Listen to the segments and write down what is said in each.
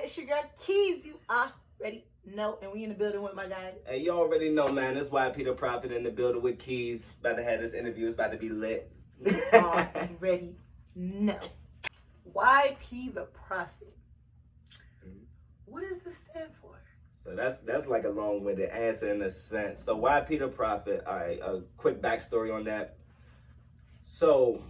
It's your girl Keys. You already know, and we in the building with my guy. Hey, you already know, man. This Whyyptheprophet in the building with Keys. About to have this interview. It's about to be lit. Already know. Whyyptheprophet. What does this stand for? So that's like a long-winded answer in a sense. So Whyyptheprophet, all right, a quick backstory on that. So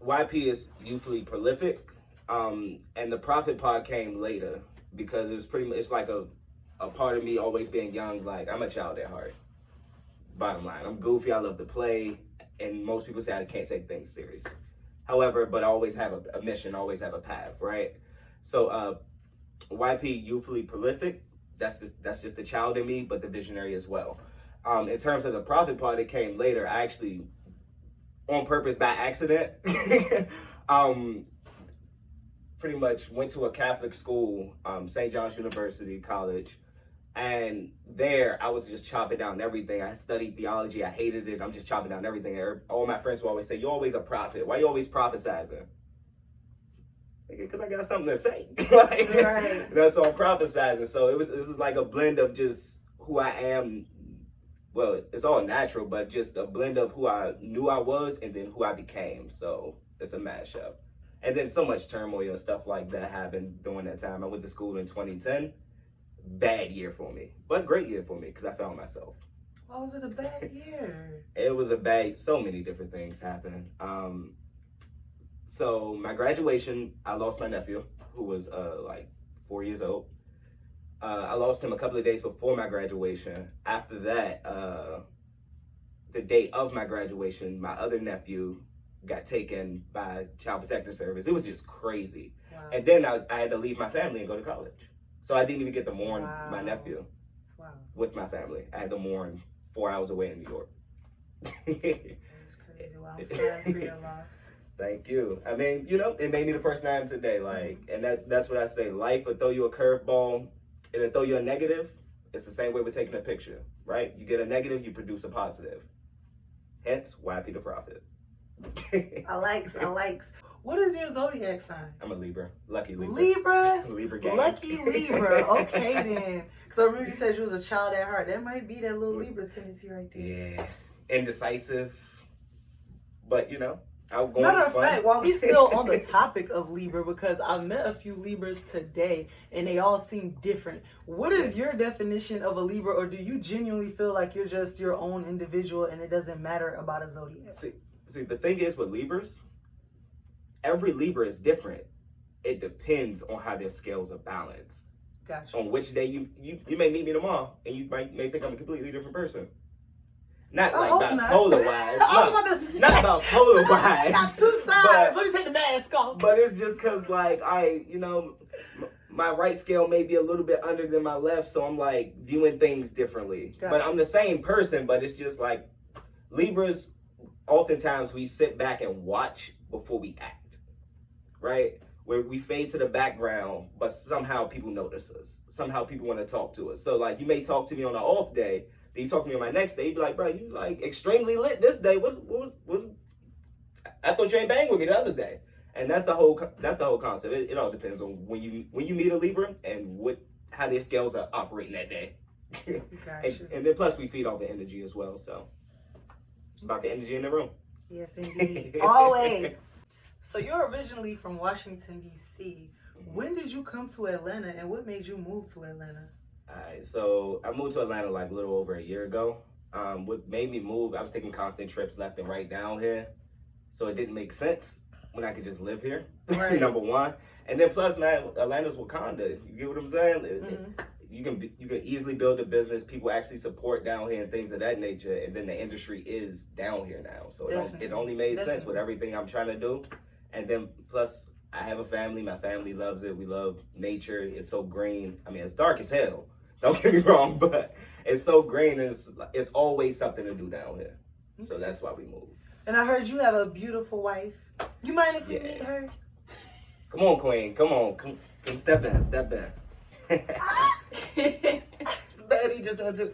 YP is youthfully prolific, and the Prophet pod came later because it was pretty much, it's like a part of me always being young. Like, I'm a child at heart. Bottom line, I'm goofy, I love to play, and most people say I can't take things serious. However, but I always have a mission, always have a path, right? So YP, youthfully prolific, that's just the child in me, but the visionary as well. In terms of the Prophet part, it came later. I actually, on purpose, by accident, pretty much went to a Catholic school, St. John's University College, and there I was just chopping down everything. I studied theology, I hated it, I'm just chopping down everything. All my friends would always say, "You're always a prophet. Why you always prophesizing?" Because I got something to say. Like, right. That's all prophesizing. So it was like a blend of just who I am. Well, it's all natural, but just a blend of who I knew I was and then who I became. So it's a mashup. And then so much turmoil and stuff like that happened during that time. I went to school in 2010. Bad year for me, but great year for me because I found myself. Why was it a bad year? It was a bad, so many different things happened. So my graduation, I lost my nephew who was like 4 years old. I lost him a couple of days before my graduation. After that, the day of my graduation, my other nephew got taken by Child Protective Service. It was just crazy. Wow. And then I had to leave my family and go to college. So I didn't even get to mourn my nephew with my family. I had to mourn 4 hours away in New York. That's crazy. Wow, I'm sorry for your loss. Thank you. I mean, you know, it made me the person I am today. Like, and that's what I say. Life will throw you a curveball. It'll throw you a negative. It's the same way with taking a picture, right? You get a negative, you produce a positive. Hence, Whyyptheprophet. I likes. What is your zodiac sign? I'm a Libra. Lucky Libra. Libra? Libra gang. Lucky Libra. Okay, then. Because I remember you said you was a child at heart. That might be that little Libra tendency right there. Yeah. Indecisive. But, you know, outgoing. Matter of fact, while we still on the topic of Libra, because I met a few Libras today, and they all seem different. What is your definition of a Libra, or do you genuinely feel like you're just your own individual and it doesn't matter about a zodiac? See, the thing is with Libras, every Libra is different. It depends on how their scales are balanced. Gotcha. On which day you may meet me tomorrow and you may think I'm a completely different person. Not like bipolar wise. Not bipolar wise. Got two sides. Let me take the mask off. But it's just because, like, my right scale may be a little bit under than my left, so I'm like viewing things differently. Gotcha. But I'm the same person, but it's just like Libras, oftentimes we sit back and watch before we act, right? Where we fade to the background, but somehow people notice us. Somehow people want to talk to us. So, like, you may talk to me on an off day, then you talk to me on my next day, you'd be like, bro, you like extremely lit this day. What was I thought you ain't banged with me the other day. And that's the whole concept. It all depends on when you meet a Libra and how their scales are operating that day. Gotcha. and then plus we feed off the energy as well. So it's about the energy in the room. Yes, indeed. Always. So you're originally from Washington, D.C. When did you come to Atlanta, and what made you move to Atlanta? All right, so I moved to Atlanta like a little over a year ago. What made me move, I was taking constant trips left and right down here. So it didn't make sense when I could just live here, right. Number one. And then plus, man, Atlanta's Wakanda. You get what I'm saying? Mm-hmm. You can easily build a business. People actually support down here and things of that nature. And then the industry is down here now. So it only made sense with everything I'm trying to do. And then plus, I have a family. My family loves it. We love nature. It's so green. I mean, it's dark as hell. Don't get me wrong, but it's so green and it's always something to do down here. Okay. So that's why we moved. And I heard you have a beautiful wife. You mind if we meet her? Come on, Queen. Come on. Come step in. Step in. Betty just had to.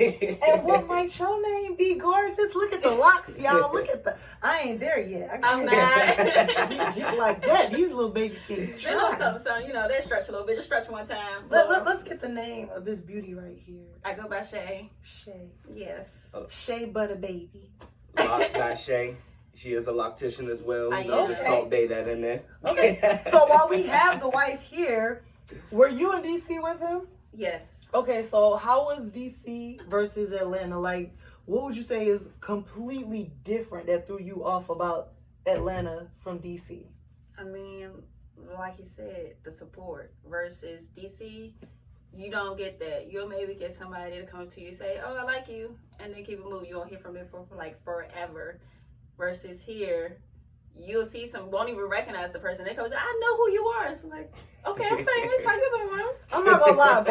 And what might your name be, gorgeous? Look at the locks, y'all. Look at the. I ain't there yet. I'm not. Get like that. These little baby things. They know something, they stretch a little bit. Just stretch one time. Let's get the name of this beauty right here. I go by Shay. Shay. Yes. Shay Butter Baby. Locks by Shay. She is a loctician as well. I am. Okay. Salt Bay that in there. Okay. So while we have the wife here, were you in DC with him? Yes. Okay, so how was DC versus Atlanta? Like, what would you say is completely different that threw you off about Atlanta from DC? I mean, like he said, the support versus DC, you don't get that. You'll maybe get somebody to come up to you and say, "Oh, I like you," and then keep it moving. You won't hear from it for like forever. Versus here, you'll see some won't even recognize the person. They come and say, "I know who you are." It's like, okay, I'm famous. How you doing? I'm not gonna lie.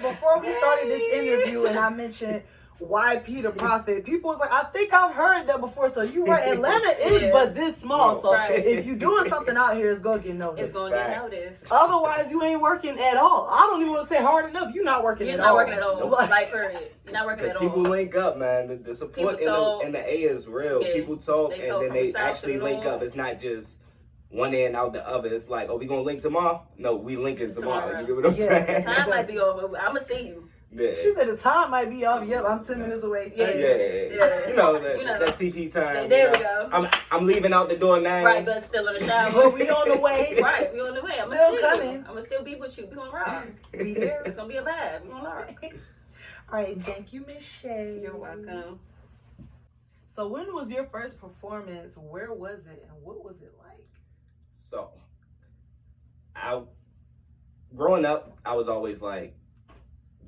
Before we started this interview, and I mentioned Whyyptheprophet, people was like, "I think I've heard that before." So you right, Atlanta is but this small. So if you're doing something out here, it's gonna get noticed. It's gonna get noticed. Otherwise, you ain't working at all. I don't even want to say hard enough. You're not working at all. You're not working at all. Like, period. You're not working at all. Because people link up, man. The support in the A is real. Yeah, people talk and then they actually link north. up. It's not just one end out the other. It's like, oh, we gonna link tomorrow? No, we linking tomorrow. You get what I'm saying? The time might be over. I'm gonna see you. Yeah. She said the time might be off. Yep, I'm 10 minutes away. Yeah. You know, that CP time. There we go. I'm leaving out the door now. Right, but still in the shower. But we on the way. Right, we on the way. I'm still coming. I'm gonna still be with you. We gonna rock. Be there. It's gonna be a vibe. We gonna rock. All right, thank you, Miss Shay. You're welcome. So when was your first performance? Where was it, and what was it like? So, growing up, I was always like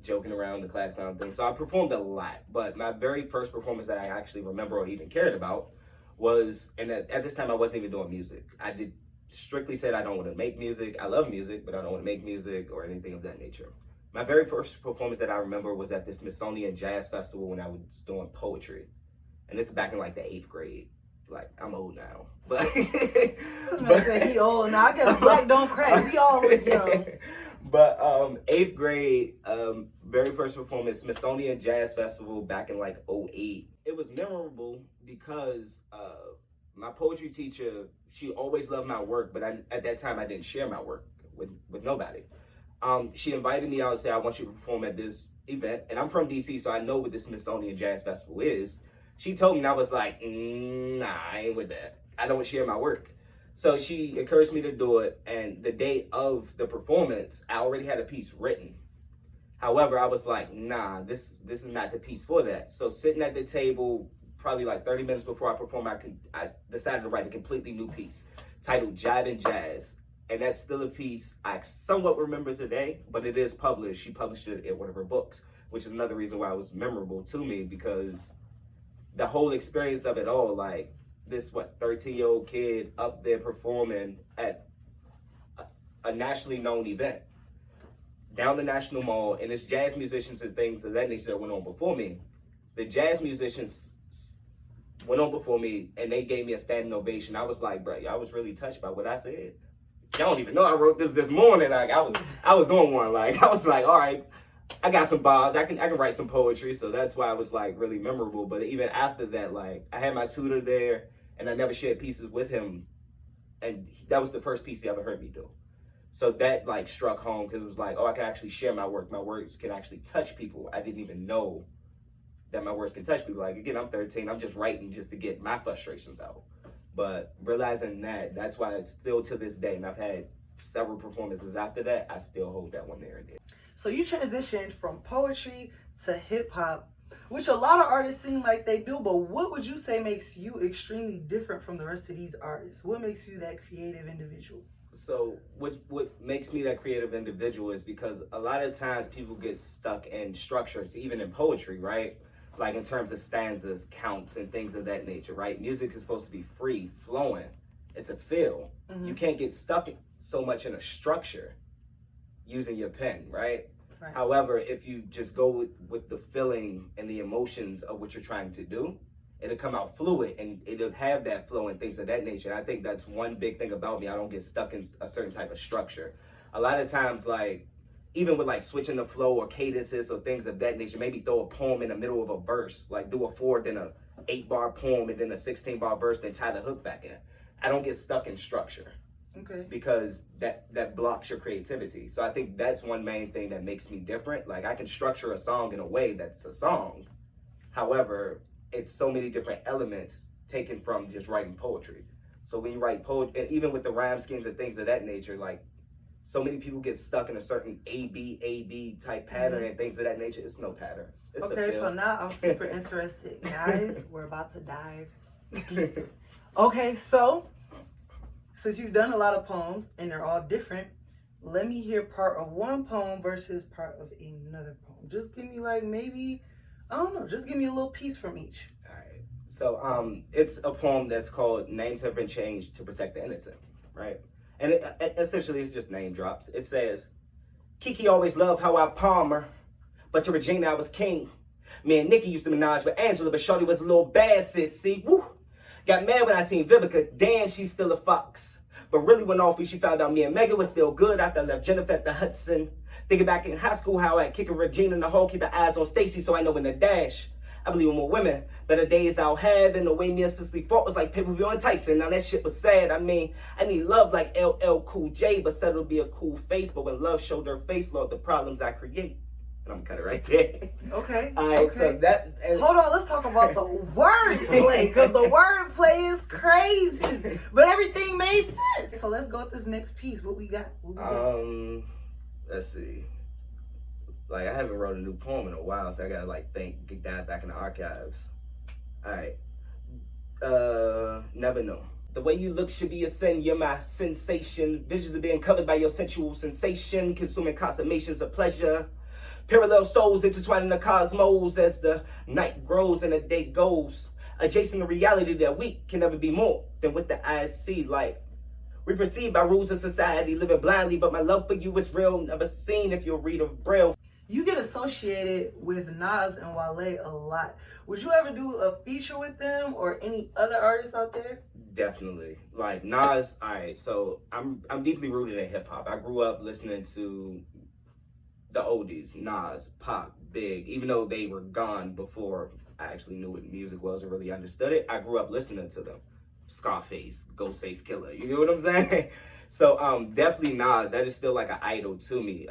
joking around the class clown thing. So I performed a lot, but my very first performance that I actually remember or even cared about was, and at this time I wasn't even doing music. I did strictly said I don't want to make music. I love music, but I don't want to make music or anything of that nature. My very first performance that I remember was at the Smithsonian Jazz Festival when I was doing poetry. And this is back in like the 8th grade. Like, I'm old now. But I was gonna say he old now. I guess black don't crack. We all look young. But 8th grade, very first performance, Smithsonian Jazz Festival back in like 2008. It was memorable because my poetry teacher, she always loved my work, but at that time I didn't share my work with nobody. She invited me out and said, "I want you to perform at this event." And I'm from DC, so I know what the Smithsonian Jazz Festival is. She told me, and I was like, nah, I ain't with that. I don't share my work. So she encouraged me to do it. And the day of the performance, I already had a piece written. However, I was like, nah, this is not the piece for that. So sitting at the table, probably like 30 minutes before I performed, I decided to write a completely new piece titled Jivin' Jazz. And that's still a piece I somewhat remember today, but it is published. She published it in one of her books, which is another reason why it was memorable to me, because the whole experience of it all, like this, 13-year-old kid up there performing at a nationally known event down the National Mall, and it's jazz musicians and things of that nature that went on before me. The jazz musicians went on before me, and they gave me a standing ovation. I was like, bro, I was really touched by what I said. Y'all don't even know I wrote this morning. Like I was on one. Like I was like, all right, I got some bars. I can write some poetry. So that's why it was like really memorable. But even after that, like I had my tutor there, and I never shared pieces with him, and that was the first piece he ever heard me do. So that like struck home, because it was like, oh, I can actually share my work. My words can actually touch people. I didn't even know that my words can touch people. Like again, I'm 13. I'm just writing just to get my frustrations out. But realizing that's why it's still to this day, and I've had several performances after that, I still hold that one there and there. So you transitioned from poetry to hip hop, which a lot of artists seem like they do, but what would you say makes you extremely different from the rest of these artists? What makes you that creative individual? So what makes me that creative individual is because a lot of times people get stuck in structures, even in poetry, right? Like in terms of stanzas, counts, and things of that nature, right? Music is supposed to be free, flowing. It's a feel. Mm-hmm. You can't get stuck so much in a structure using your pen, right? However, if you just go with the feeling and the emotions of what you're trying to do, it'll come out fluid and it'll have that flow and things of that nature. And I think that's one big thing about me. I don't get stuck in a certain type of structure. A lot of times, like, even with like switching the flow or cadences or things of that nature, maybe throw a poem in the middle of a verse, like do a 4, then a 8-bar poem, and then a 16-bar verse, then tie the hook back in. I don't get stuck in structure. Okay. Because that blocks your creativity. So I think that's one main thing that makes me different. Like I can structure a song in a way that's a song. However, it's so many different elements taken from just writing poetry. So when you write poetry, and even with the rhyme schemes and things of that nature, like so many people get stuck in a certain A-B type pattern and things of that nature. It's no pattern. It's Okay, so now I'm super interested. Guys, we're about to dive deep. Okay, so since you've done a lot of poems and they're all different, let me hear part of one poem versus part of another poem. Just give me like maybe, I don't know, just give me a little piece from each. All right. So it's a poem that's called Names Have Been Changed to Protect the Innocent, right? And essentially it's just name drops. It says, Kiki always loved how I palm her, but to Regina I was king. Me and Nikki used to menage with Angela, but Shorty was a little bad sis, see? Woo! Got mad when I seen Vivica. Damn, she's still a fox. But really went off when she found out me and Megan was still good after I left Jennifer at the Hudson. Thinking back in high school how I had kicking Regina in the hole, keeping eyes on Stacy so I know when to dash. I believe in more women, better days I'll have, and the way me and Cicely fought was like pay-per-view on Tyson. Now that shit was sad. I mean, I need love like LL Cool J, but said it'll be a cool face. But when love showed her face, Lord, the problems I create. And I'm gonna cut it right there. Okay. All right, okay. so that... Hold on, let's talk about the wordplay, because the wordplay is crazy, but everything made sense. So let's go with this next piece. What we got? Let's see. Like, I haven't wrote a new poem in a while, so I gotta like dive back in the archives. All right. Never know. The way you look should be a sin, you're my sensation. Visions of being covered by your sensual sensation, consuming consummations of pleasure. Parallel souls intertwined in the cosmos as the night grows and the day goes. Adjacent to reality that we can never be more than what the eyes see. Like, we perceive by rules of society, living blindly, but my love for you is real, never seen if you'll read of Braille. You get associated with Nas and Wale a lot. Would you ever do a feature with them or any other artists out there? Definitely. Like Nas, all right, so I'm deeply rooted in hip hop. I grew up listening to the oldies, Nas, Pac, Big, even though they were gone before I actually knew what music was or really understood it. I grew up listening to them. Scarface, Ghostface Killer, you know what I'm saying? So definitely Nas, that is still like an idol to me.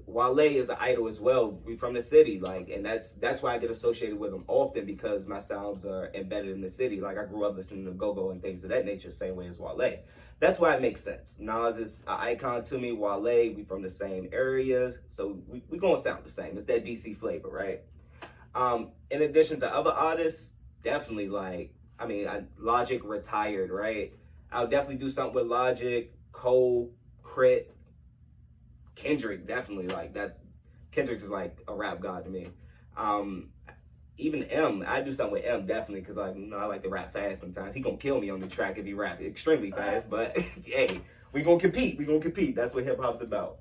Wale is an idol as well. We from the city, like, and that's why I get associated with him often, because my sounds are embedded in the city. Like I grew up listening to go-go and things of that nature, same way as Wale. That's why it makes sense. Nas is an icon to me. Wale, we from the same areas, so we gonna sound the same. It's that DC flavor, right? In addition to other artists, definitely like, I mean, Logic retired, right? I'll definitely do something with Logic, Cole, Crit, Kendrick, definitely. Like Kendrick is like a rap god to me. Even M, I do something with M definitely, because like, you know, I like to rap fast sometimes. He gonna kill me on the track if he rap extremely fast, but hey, we gonna compete. That's what hip hop's about.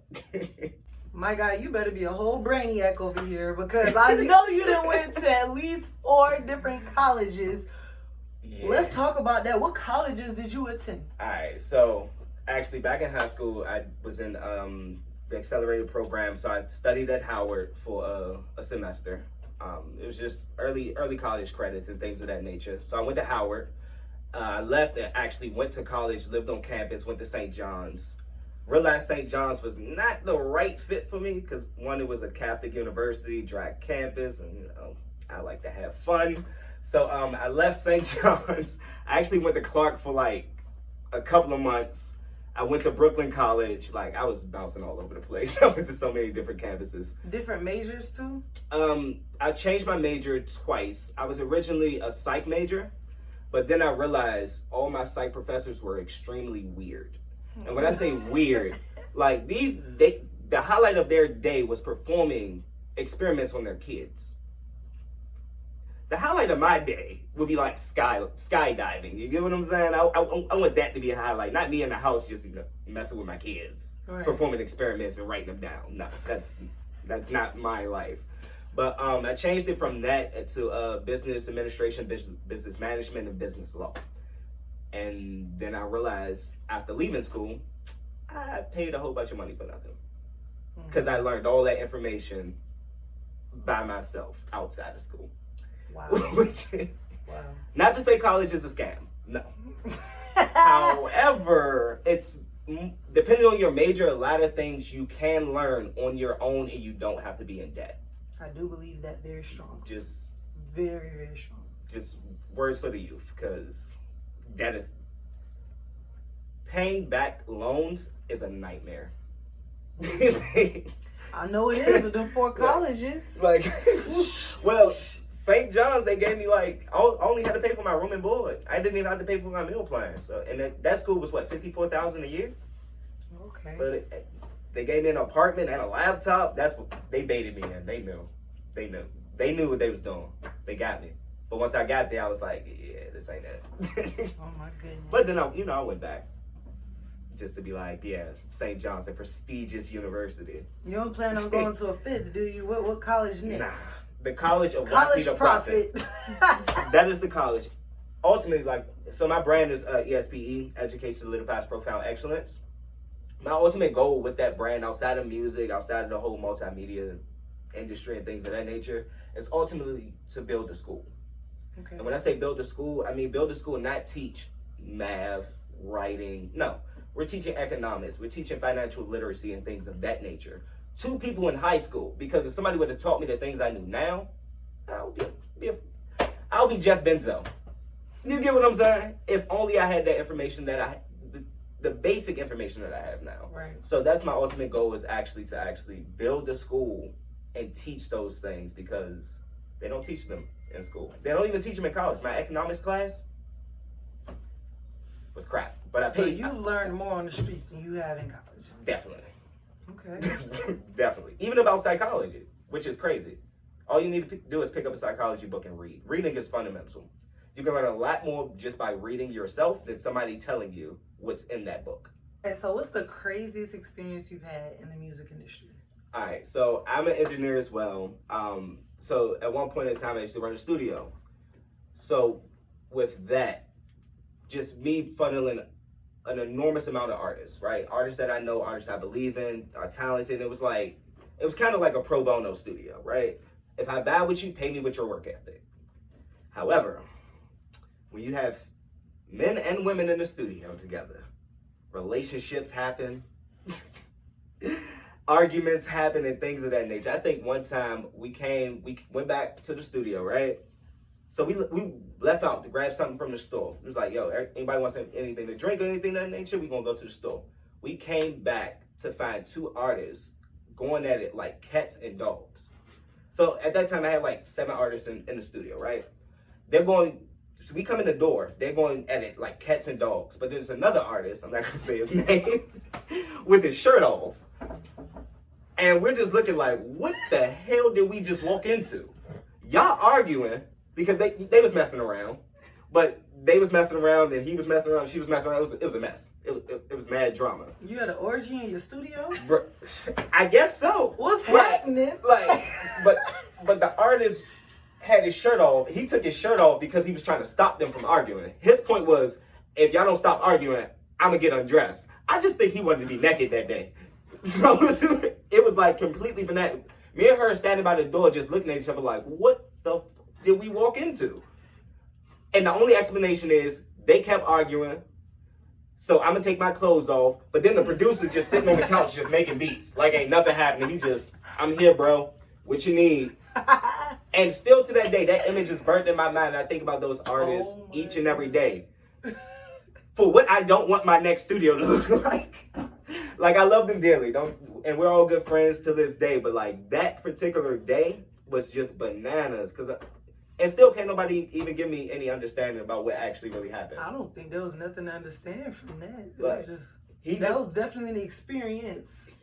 My God, you better be a whole brainiac over here, because I know you done went to at least 4 different colleges. Yeah. Let's talk about that. What colleges did you attend? All right, so actually back in high school, I was in the accelerated program, so I studied at Howard for a semester. It was just early college credits and things of that nature. So I went to Howard. I left and actually went to college, lived on campus, went to St. John's. Realized St. John's was not the right fit for me because, one, it was a Catholic university, dry campus, and you know, I like to have fun. So I left St. John's. I actually went to Clark for like a couple of months. I went to Brooklyn College. Like, I was bouncing all over the place. I went to so many different campuses. Different majors too? I changed my major twice. I was originally a psych major, but then I realized all my psych professors were extremely weird. And when I say weird, like the highlight of their day was performing experiments on their kids. The highlight of my day would be like skydiving. You get what I'm saying? I want that to be a highlight, not me in the house just messing with my kids, right, performing experiments and writing them down. No, that's not my life. But I changed it from that to business administration, business management, and business law. And then I realized after leaving school, I paid a whole bunch of money for nothing. because I learned all that information by myself outside of school. Wow. Which, Wow. not to say college is a scam, no. However, it's depending on your major, a lot of things you can learn on your own and you don't have to be in debt. I do believe that very strong. Just Very, very strong. just words for the youth, because that is paying back loans is a nightmare. I know it is with them 4 colleges. Like, well, St. John's, they gave me like, I only had to pay for my room and board. I didn't even have to pay for my meal plan. So, and that school was what, $54,000 a year. Okay. So they gave me an apartment and a laptop. That's what they baited me in. They knew what they was doing. They got me. But once I got there, I was like, yeah, this ain't it. Oh my goodness. But then I went back just to be like, yeah, St. John's, a prestigious university. You don't plan on going to a 5th, do you? What college next? Nah, the College of Whyyptheprophet. That is the college. Ultimately, like, so my brand is ESPE, Education Solidifies Profound Excellence. My ultimate goal with that brand, outside of music, outside of the whole multimedia industry and things of that nature, is ultimately to build a school. Okay. And when I say build a school, I mean build a school, not teach math, writing. No, we're teaching economics. We're teaching financial literacy and things of that nature to people in high school. Because if somebody would have taught me the things I knew now, I'll be Jeff Benzo. You get what I'm saying? If only I had that information that the basic information that I have now. Right. So that's my ultimate goal, is to build a school and teach those things, because they don't teach them in school. They don't even teach them in college. My economics class was crap. But I So paid. you've learned more on the streets than you have in college. Definitely. Okay. Definitely. Even about psychology, which is crazy. All you need to do is pick up a psychology book and read. Reading is fundamental. You can learn a lot more just by reading yourself than somebody telling you what's in that book. Okay, so what's the craziest experience you've had in the music industry? All right, so I'm an engineer as well. So at one point in time, I used to run a studio. So with that, just me funneling an enormous amount of artists, right? Artists that I know, artists I believe in, are talented. It was kind of like a pro bono studio, right? If I vibe with you, pay me with your work ethic. However, when you have men and women in the studio together, relationships happen, arguments happen, and things of that nature. I think one time we went back to the studio, right? So we left out to grab something from the store. It was like, yo, anybody wants anything to drink or anything of that nature? We gonna go to the store. We came back to find 2 artists going at it like cats and dogs. So at that time, I had like 7 artists in the studio, right? So we come in the door, they're going at it like cats and dogs. But there's another artist, I'm not gonna say his name, with his shirt off. And we're just looking like, what the hell did we just walk into? Y'all arguing because they was messing around, but they was messing around and he was messing around, she was messing around. It was a mess. It was mad drama. You had an orgy in your studio? I guess so. What's happening? But the artist had his shirt off. He took his shirt off because he was trying to stop them from arguing. His point was, if y'all don't stop arguing, I'm gonna get undressed. I just think he wanted to be naked that day. So it was like completely fanatic. Me and her standing by the door just looking at each other like, what the did we walk into? And the only explanation is they kept arguing. So I'm gonna take my clothes off. But then the producer just sitting on the couch just making beats. Like ain't nothing happening. He just, I'm here, bro. What you need? And still to that day, that image is burnt in my mind. I think about those artists each and every day. For what I don't want my next studio to look like. Like, I love them dearly, and we're all good friends to this day, but like that particular day was just bananas, and still can't nobody even give me any understanding about what actually really happened. I don't think there was nothing to understand from that. That was definitely an experience.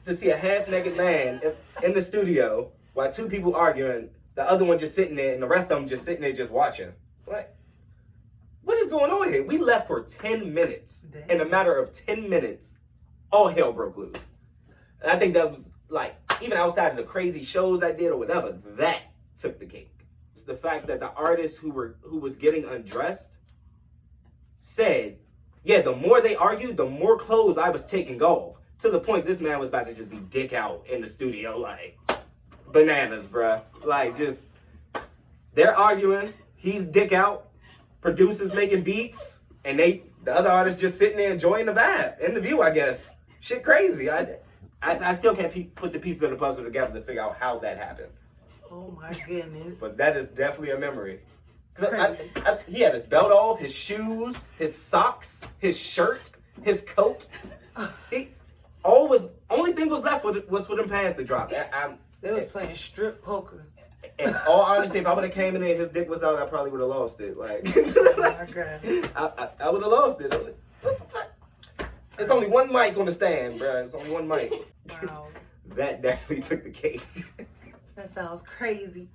To see a half-naked man in the studio while 2 people arguing, the other one just sitting there, and the rest of them just sitting there just watching. Like, what is going on here? We left for 10 minutes. Damn. In a matter of 10 minutes, all hell broke loose. And I think that was like, even outside of the crazy shows I did or whatever, that took the cake. It's the fact that the artist who was getting undressed said, yeah, the more they argued, the more clothes I was taking off. To the point, this man was about to just be dick out in the studio, like, bananas, bruh. Like, just, they're arguing, he's dick out, producers making beats, and the other artists just sitting there enjoying the vibe and the view, I guess. Shit crazy. I still can't put the pieces of the puzzle together to figure out how that happened. Oh my goodness. But that is definitely a memory. He had his belt off, his shoes, his socks, his shirt, his coat. Only thing was left was for them pants to drop. They was playing strip poker. In all honesty, if I would have came in there and his dick was out, I probably would have lost it. Like, Oh my God. I would have lost it. I was like, what the fuck? It's only one mic on the stand, bro. It's only one mic. Wow. That definitely took the cake. That sounds crazy.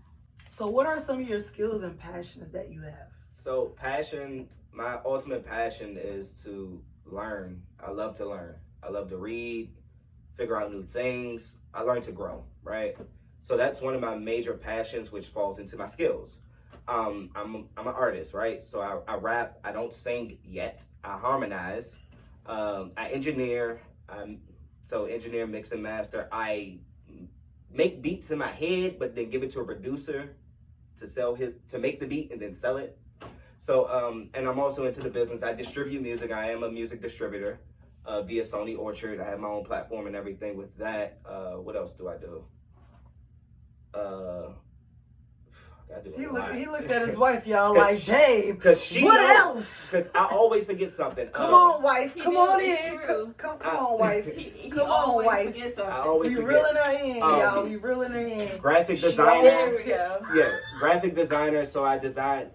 So what are some of your skills and passions that you have? So passion, my ultimate passion is to learn. I love to learn. I love to read, figure out new things. I learn to grow, right? So that's one of my major passions, which falls into my skills. I'm an artist, right? So I rap. I don't sing yet. I harmonize. I engineer. Engineer, mix, and master. I make beats in my head, but then give it to a producer to make the beat and then sell it. So and I'm also into the business. I distribute music. I am a music distributor via Sony Orchard. I have my own platform and everything with that. What else do I do? He looked at his wife, y'all, like, babe, what else? Because I always forget something. Come on, wife. Come on in. Come on, wife. Come on, wife. I always We forget. reeling her in, y'all. We reeling her in. Graphic There designer. we go. Yeah, graphic designer. So I design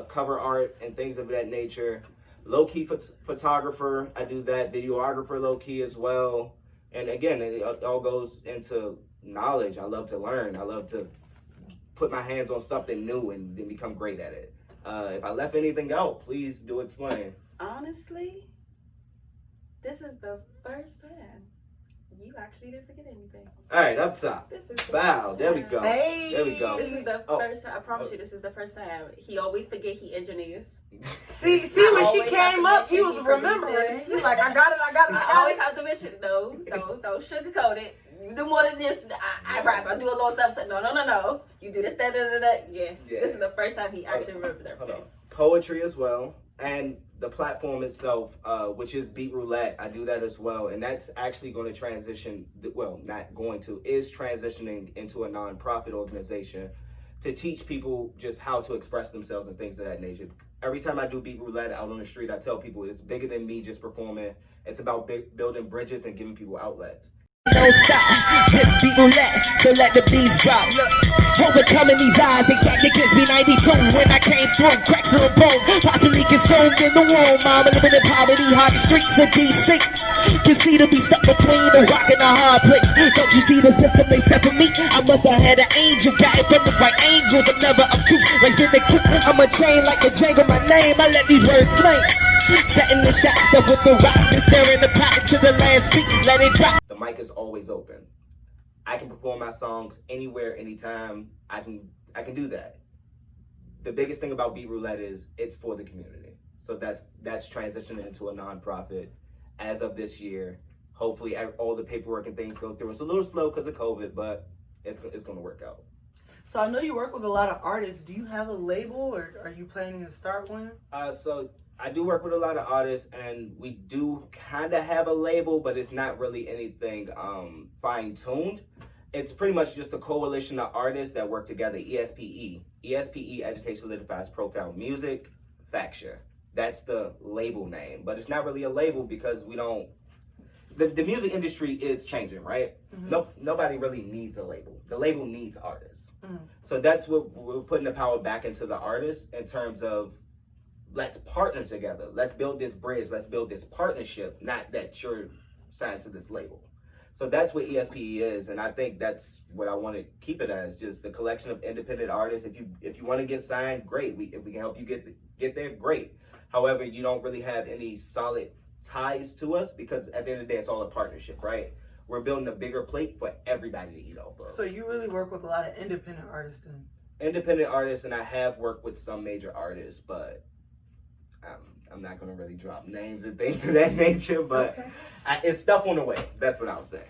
cover art and things of that nature. Low-key photographer. I do that. Videographer low-key as well. And again, it all goes into knowledge. I love to learn. I love to put my hands on something new and then become great at it. If I left anything out, please do explain. Honestly, this is the first time you actually didn't forget anything. All right, up top. This is the Wow, first there we time. go. Hey. There we go. This is the first time. I promise you, this is the first time. He always forget he engineers. See, when she always have came to up, he mention was he remembering. produces. He's like, I got it. I always have to mention it. Don't sugarcoat it. You do more than this. I rap. I do a little something. No. You do this, that. Yeah. This is the first time he actually remembered everything. Hold on. Poetry as well, and the platform itself, which is Beat Roulette. I do that as well, and that's actually going to transition. Well, not going to, is transitioning into a nonprofit organization to teach people just how to express themselves and things of that nature. Every time I do Beat Roulette out on the street, I tell people it's bigger than me just performing. It's about building bridges and giving people outlets. Don't stop, this beat roulette, so let the beats drop. Overcoming these odds, exactly against me 92. When I came through, cracks little bone, possibly consumed in the womb. Mama living in poverty, hard streets of DC. Can see to be stuck between the rock and the hard place. Don't you see the system they set for me? I must have had an angel, got it from the right angels. I'm never obtuse, raised in the coop. I'm a chain like a Django, my name. I let these words sling. Setting the shots up with the rock and staring the pot to the last beat, let it drop. The mic is always open. I can perform my songs anywhere, anytime. I can do that. The biggest thing about Beat Roulette is it's for the community. So that's transitioning into a nonprofit as of this year. Hopefully all the paperwork and things go through. It's a little slow because of COVID, but it's going to work out. So I know you work with a lot of artists. Do you have a label, or are you planning to start one? So I do work with a lot of artists, and we do kind of have a label, but it's not really anything fine-tuned. It's pretty much just a coalition of artists that work together, ESPE. ESPE, Education Solidifies Profound Music, Facture. That's the label name, but it's not really a label because we don't... The music industry is changing, right? Mm-hmm. Nobody really needs a label. The label needs artists. Mm-hmm. So that's what we're putting the power back into the artists in terms of let's partner together. Let's build this bridge. Let's build this partnership, not that you're signed to this label. So that's what ESPE is, and I think that's what I want to keep it as, just a collection of independent artists. If you want to get signed, great. If we can help you get there, great. However, you don't really have any solid ties to us because at the end of the day, it's all a partnership, right? We're building a bigger plate for everybody to eat off of. So you really work with a lot of independent artists then? Independent artists, and I have worked with some major artists, but I'm not gonna really drop names and things of that nature, but Okay. it's stuff on the way. That's what I'll say.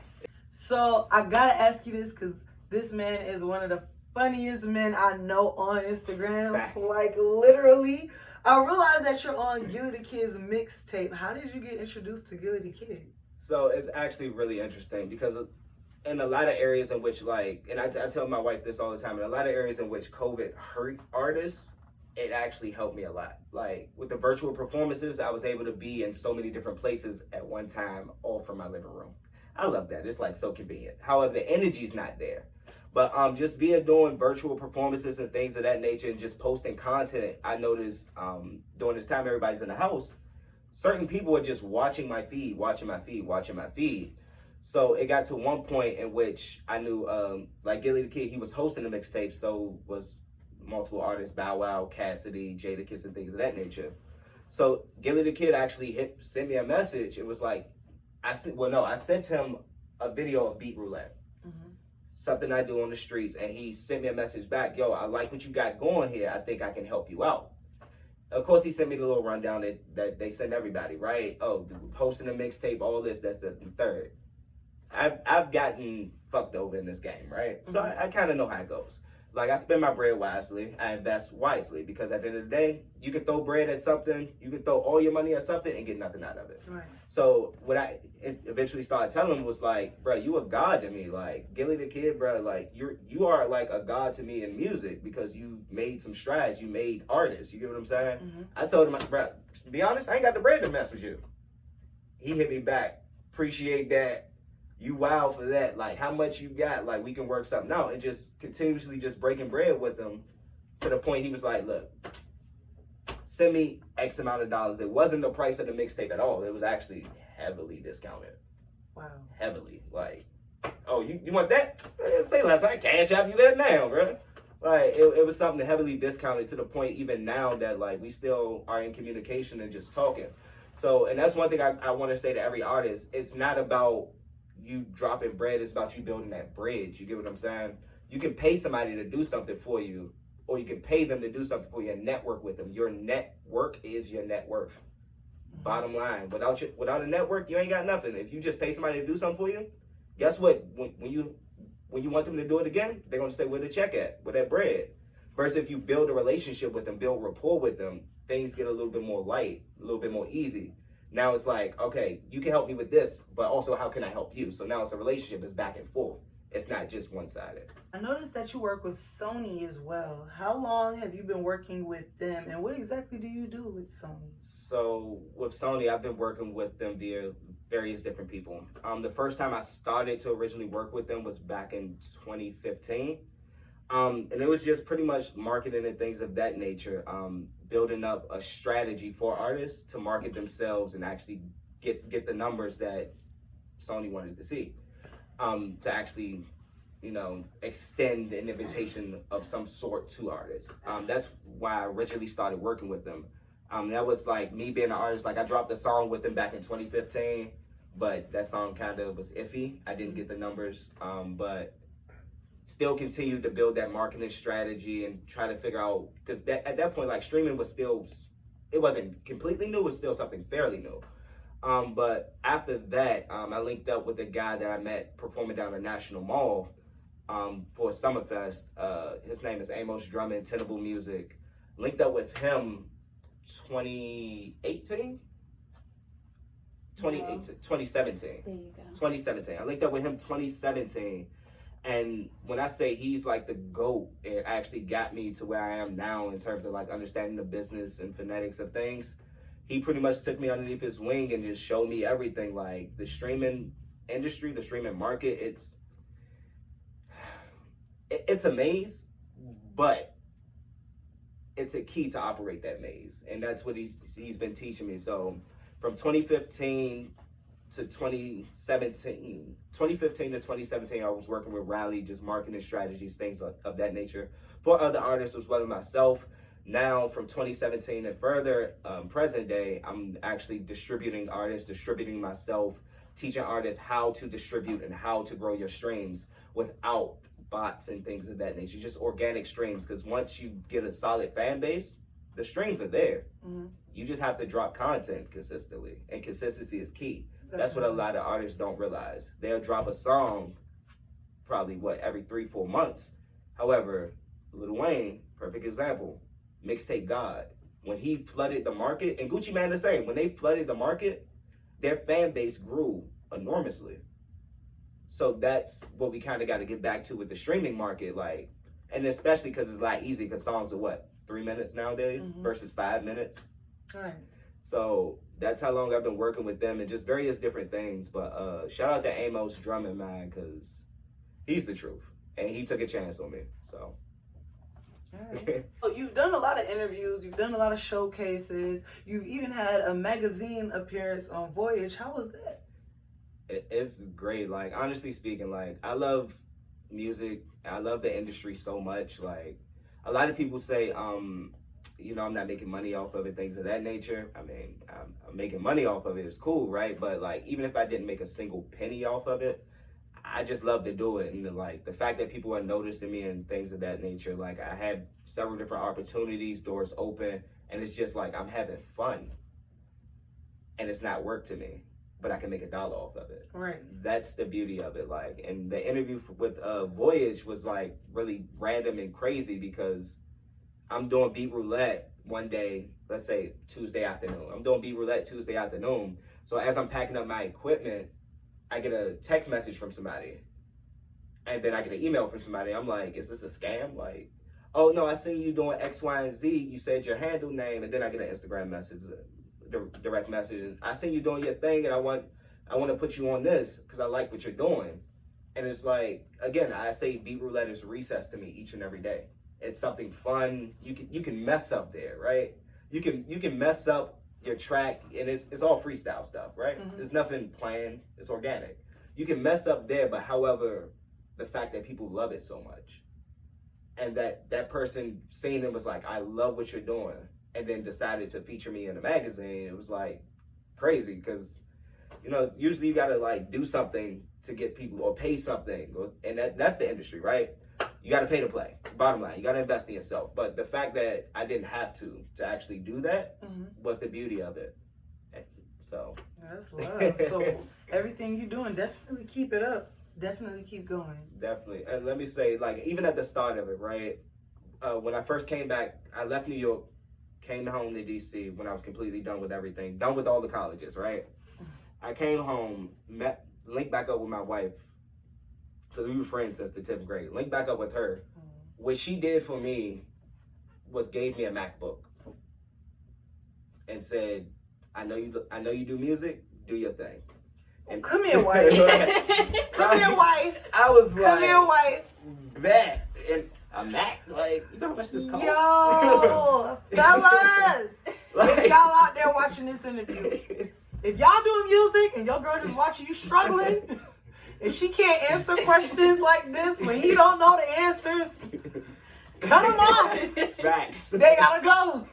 So I gotta ask you this because this man is one of the funniest men I know on Instagram. Fact. Like literally. I realized that you're on Gilly the Kid's mixtape. How did you get introduced to Gilly the Kid? So it's actually really interesting because in a lot of areas in which and I tell my wife this all the time, in a lot of areas in which COVID hurt artists, it actually helped me a lot. Like with the virtual performances, I was able to be in so many different places at one time, all from my living room. I love that. It's like so convenient. However, the energy's not there. But just via doing virtual performances and things of that nature and just posting content, I noticed during this time everybody's in the house, certain people are just watching my feed. So it got to one point in which I knew like Gilly the Kid, he was hosting the mixtape, so was multiple artists, Bow Wow, Cassidy, Jadakiss, and things of that nature. So Gilly the Kid actually sent me a message. It was like, I sent him a video of Beat Roulette. Something I do on the streets, and he sent me a message back. Yo, I like what you got going here. I think I can help you out. Of course, he sent me the little rundown that they send everybody, right? Oh, hosting a mixtape, all this, that's the third. I've gotten fucked over in this game, right? So I kind of know how it goes. Like, I spend my bread wisely. I invest wisely because at the end of the day, you can throw bread at something, you can throw all your money at something and get nothing out of it. Right. So what I eventually started telling him was like, bro, you a god to me. Like, Gilly the Kid, bro, like you are like a god to me in music because you made some strides. You made artists. You get what I'm saying? I told him, bro, to be honest, I ain't got the bread to mess with you. He hit me back. Appreciate that. You wild for that. Like, how much you got? Like, we can work something out. And just continuously just breaking bread with him to the point he was like, look, send me X amount of dollars. It wasn't the price of the mixtape at all. It was actually heavily discounted. Wow. Heavily. Like, oh, you want that? Say less. I cash out you that now, bro. Like, it was something heavily discounted to the point even now that, like, we still are in communication and just talking. So, and that's one thing I want to say to every artist. It's not about you dropping bread, it's about you building that bridge. You get what I'm saying? You can pay somebody to do something for you, or you can pay them to do something for you and network with them. Your network is your net worth. Bottom line. Without a network, you ain't got nothing. If you just pay somebody to do something for you, guess what? When you want them to do it again, they're gonna say, where the check at? Where that bread? Versus if you build a relationship with them, build rapport with them, things get a little bit more light, a little bit more easy. Now it's like, okay, you can help me with this, but also how can I help you? So now it's a relationship, it's back and forth. It's not just one-sided. I noticed that you work with Sony as well. How long have you been working with them, and what exactly do you do with Sony? So with Sony, I've been working with them via various different people. The first time I started to originally work with them was back in 2015. And it was just pretty much marketing and things of that nature, building up a strategy for artists to market themselves and actually get the numbers that Sony wanted to see, to actually, extend an invitation of some sort to artists. That's why I originally started working with them. That was like me being an artist. Like, I dropped a song with them back in 2015, but that song kind of was iffy. I didn't get the numbers, but still continued to build that marketing strategy and try to figure out, because at that point, like, streaming was still, it wasn't completely new, it was still something fairly new. But after that, I linked up with a guy that I met performing down at National Mall for Summerfest. His name is Amos Drummond, Tenable Music. Linked up with him 2017. There you go. 2017. I linked up with him 2017. And when I say he's like the GOAT, it actually got me to where I am now in terms of like understanding the business and phonetics of things. He pretty much took me underneath his wing and just showed me everything. Like, the streaming industry, the streaming market, it's a maze, but it's a key to operate that maze. And that's what he's been teaching me. So from 2015 to 2017, I was working with Riley, just marketing strategies, things of that nature for other artists as well as myself. Now, from 2017 and further, present day, I'm actually distributing artists, distributing myself, teaching artists how to distribute and how to grow your streams without bots and things of that nature, just organic streams. Because once you get a solid fan base, The streams are there. Mm-hmm. You just have to drop content consistently, and consistency is key. That's what a lot of artists don't realize. They'll drop a song probably every 3-4 months. However, Lil Wayne, perfect example, mixtape God. When he flooded the market, and Gucci Mane the same, when they flooded the market, their fan base grew enormously. So that's what we kind of got to get back to with the streaming market, like, and especially because it's a lot easier because songs are 3 minutes nowadays versus 5 minutes. All right. So that's how long I've been working with them and just various different things. But shout out to Amos Drummond, man, because he's the truth. And he took a chance on me, so. All right. So you've done a lot of interviews. You've done a lot of showcases. You've even had a magazine appearance on Voyage. How was that? It's great. Like, honestly speaking, like, I love music. I love the industry so much. Like, a lot of people say, you know, I'm not making money off of it, things of that nature. I mean, I'm making money off of it. It's cool, right? But, like, even if I didn't make a single penny off of it, I just love to do it. And, like, the fact that people are noticing me and things of that nature, like, I had several different opportunities, doors open, and it's just like I'm having fun. And it's not work to me, but I can make $1 off of it. Right. That's the beauty of it. Like, and the interview with Voyage was, like, really random and crazy because I'm doing beat roulette one day, let's say Tuesday afternoon. I'm doing beat roulette Tuesday afternoon. So as I'm packing up my equipment, I get a text message from somebody. And then I get an email from somebody. I'm like, is this a scam? Like, oh, no, I seen you doing X, Y, and Z. You said your handle name. And then I get an Instagram message, direct message. I seen you doing your thing, and I want to put you on this because I like what you're doing. And it's like, again, I say beat roulette is recess to me each and every day. It's something fun. You can mess up there, right? You can mess up your track, and it's all freestyle stuff, right? Mm-hmm. There's nothing planned. It's organic. You can mess up there, but however, the fact that people love it so much, and that person seeing it was like, I love what you're doing, and then decided to feature me in a magazine. It was like crazy because, you know, usually you gotta like do something to get people or pay something, and that's the industry, right? You got to pay to play. Bottom line, you got to invest in yourself. But the fact that I didn't have to actually do that was the beauty of it. So that's love. So everything you're doing, definitely keep it up. Definitely keep going. Definitely. And let me say, like, even at the start of it, right? When I first came back, I left New York, came home to DC when I was completely done with everything, done with all the colleges, right? I came home, linked back up with my wife, because we were friends since the 10th grade. Linked back up with her. What she did for me was gave me a MacBook and said, I know you do music, do your thing. And come here, wife. Come here, wife. I was like, come here, wife. Bet. And a Mac, like, you know how much this costs? Yo, fellas, like, if y'all out there watching this interview, if y'all do music and your girl just watching you struggling, and she can't answer questions like this when he don't know the answers, cut him off. Facts. They gotta go.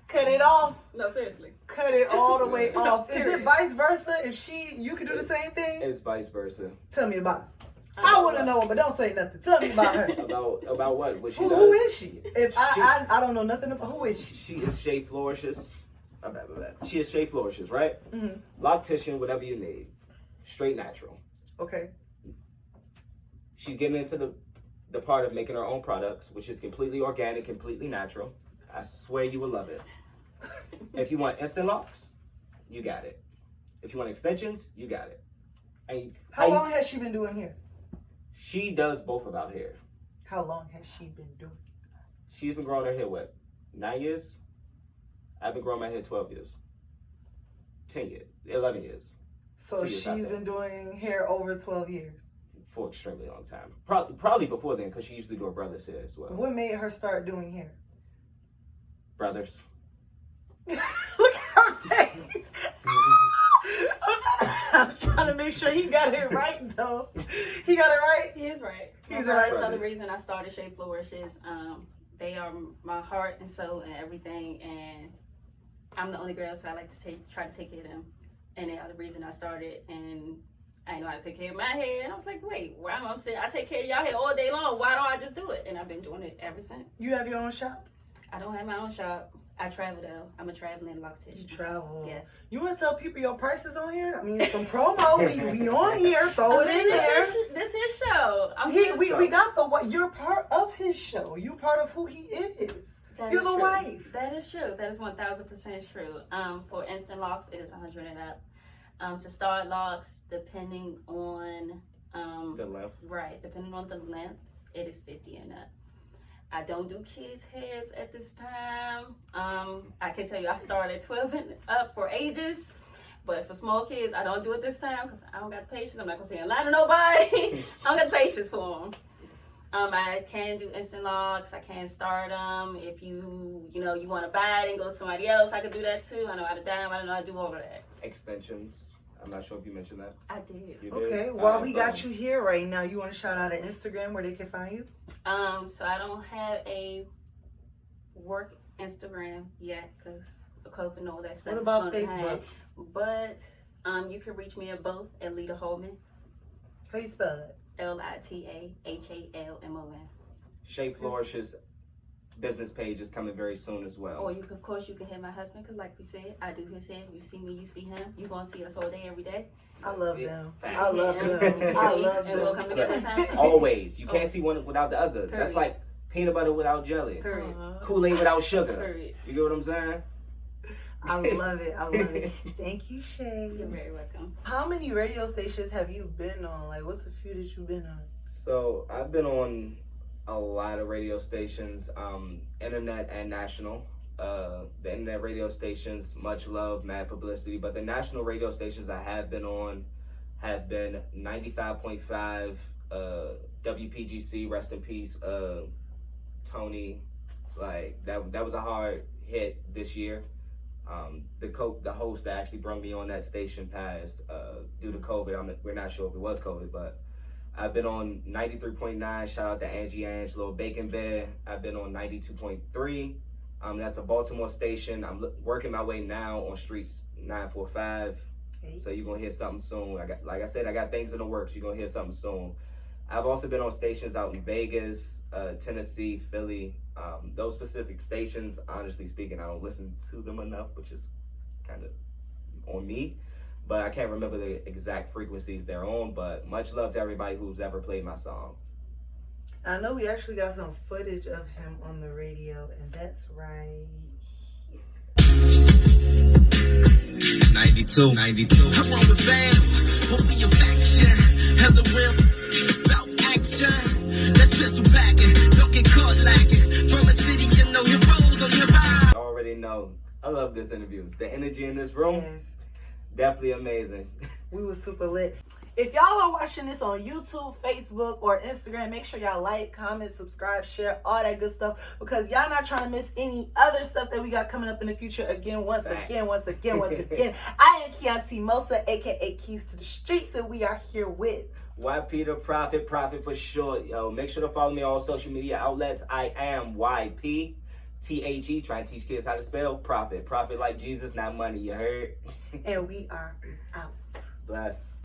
Cut it off. No, seriously. Cut it all the way No, off. Is period. it vice versa? If you could do the same thing? It's vice versa. Tell me about it. I want to know, but don't say nothing. Tell me about her. About what? What she does? Who is she? If I don't know nothing about who is she? She is Shea Flourishes. My bad. She is Shea Flourishes, right? Mm-hmm. Loctician, whatever you need. Straight natural. Okay. She's getting into the part of making her own products, which is completely organic, completely natural. I swear you will love it. If you want instant locks, you got it. If you want extensions, you got it. And How long has she been doing hair? She does both of our hair. How long has she been doing? She's been growing her hair, 9 years? I've been growing my hair 12 years. 10 years. 11 years. So she's been doing hair over 12 years. For an extremely long time. Probably before then, because she usually do her brother's hair as well. What made her start doing hair? Brothers. Look at her face. I'm trying to make sure he got it right, though. He got it right? He is right. He's My right. brothers are the reason I started Shea Flourishes. They are my heart and soul and everything, and I'm the only girl, so I like to try to take care of them. And they are the reason I started, and I didn't know how to take care of my hair. And I was like, wait, why am I upset? I take care of y'all hair all day long. Why don't I just do it? And I've been doing it ever since. You have your own shop? I don't have my own shop. I travel though. I'm a traveling loctician. You travel. Yes. You want to tell people your prices on here? I mean, some promo. we on here. Throw it in there. This is show. We got the. You're part of his show. You part of who he is. You're the wife. That is true. That is 1,000% true. For instant locks, it is 100 and up. To start locks, depending on The length. right, depending on the length, it is 50 and up. I don't do kids' heads at this time. I can tell you I started 12 and up for ages. But for small kids, I don't do it this time because I don't got the patience. I'm not going to say a lie to nobody. I don't got the patience for them. I can do instant locks. I can start them. If you want to buy it and go to somebody else, I can do that too. I know how to dime. I know how to do all of that. Extensions. I'm not sure if you mentioned that. I did. You did? Okay, while we got you here right now, you want to shout out an Instagram where they can find you? So I don't have a work Instagram yet because of COVID and all that stuff. What about is on the Facebook? hand. But you can reach me at both at Lita Holman, How you spell it? LITAHALMON. Shay Flourish's business page is coming very soon as well. Or you can hit my husband because, like we said, I do his hair. You see me, you see him. You gonna see us all day, every day. I love them. Facts. I love them. I love And we'll come them. together sometimes. Always. You can't see one without the other. Period. That's like peanut butter without jelly. Period. Kool-Aid without sugar. Period. You get what I'm saying? I love it. I love it. Thank you, Shay. You're very welcome. How many radio stations have you been on? Like, what's a few that you've been on? So I've been on a lot of radio stations, internet and national. The internet radio stations, much love, mad publicity. But the national radio stations I have been on have been 95.5, WPGC, rest in peace, Tony. Like that was a hard hit this year. The host that actually brought me on that station passed due to COVID. We're not sure if it was COVID, but I've been on 93.9. Shout out to Angie Angelo, Bacon Bear. I've been on 92.3. That's a Baltimore station. I'm working my way now on Streetz 945. Okay. So you're gonna hear something soon. Like I said, I got things in the works. You're gonna hear something soon. I've also been on stations out in Vegas, Tennessee, Philly. Those specific stations, honestly speaking, I don't listen to them enough, which is kind of on me. But I can't remember the exact frequencies they're on. But much love to everybody who's ever played my song. I know we actually got some footage of him on the radio, and that's right. 92. I'm on the van, hoping affection. Hella real about action. Let's pistol packing, don't get caught lacking. From a city, you know heroes on your ride. I already know. I love this interview. The energy in this room, Yes. definitely amazing. We was super lit. If y'all are watching this on YouTube, Facebook, or Instagram, make sure y'all like, comment, subscribe, share, all that good stuff, because y'all not trying to miss any other stuff that we got coming up in the future. Once again. I am Keontae Mosa, aka Keys to the Streets, and we are here with Whyyptheprophet, prophet for short. Yo, make sure to follow me on all social media outlets. I am YPTHE, trying to teach kids how to spell prophet. Prophet like Jesus, not money, you heard? and we are out. Bless.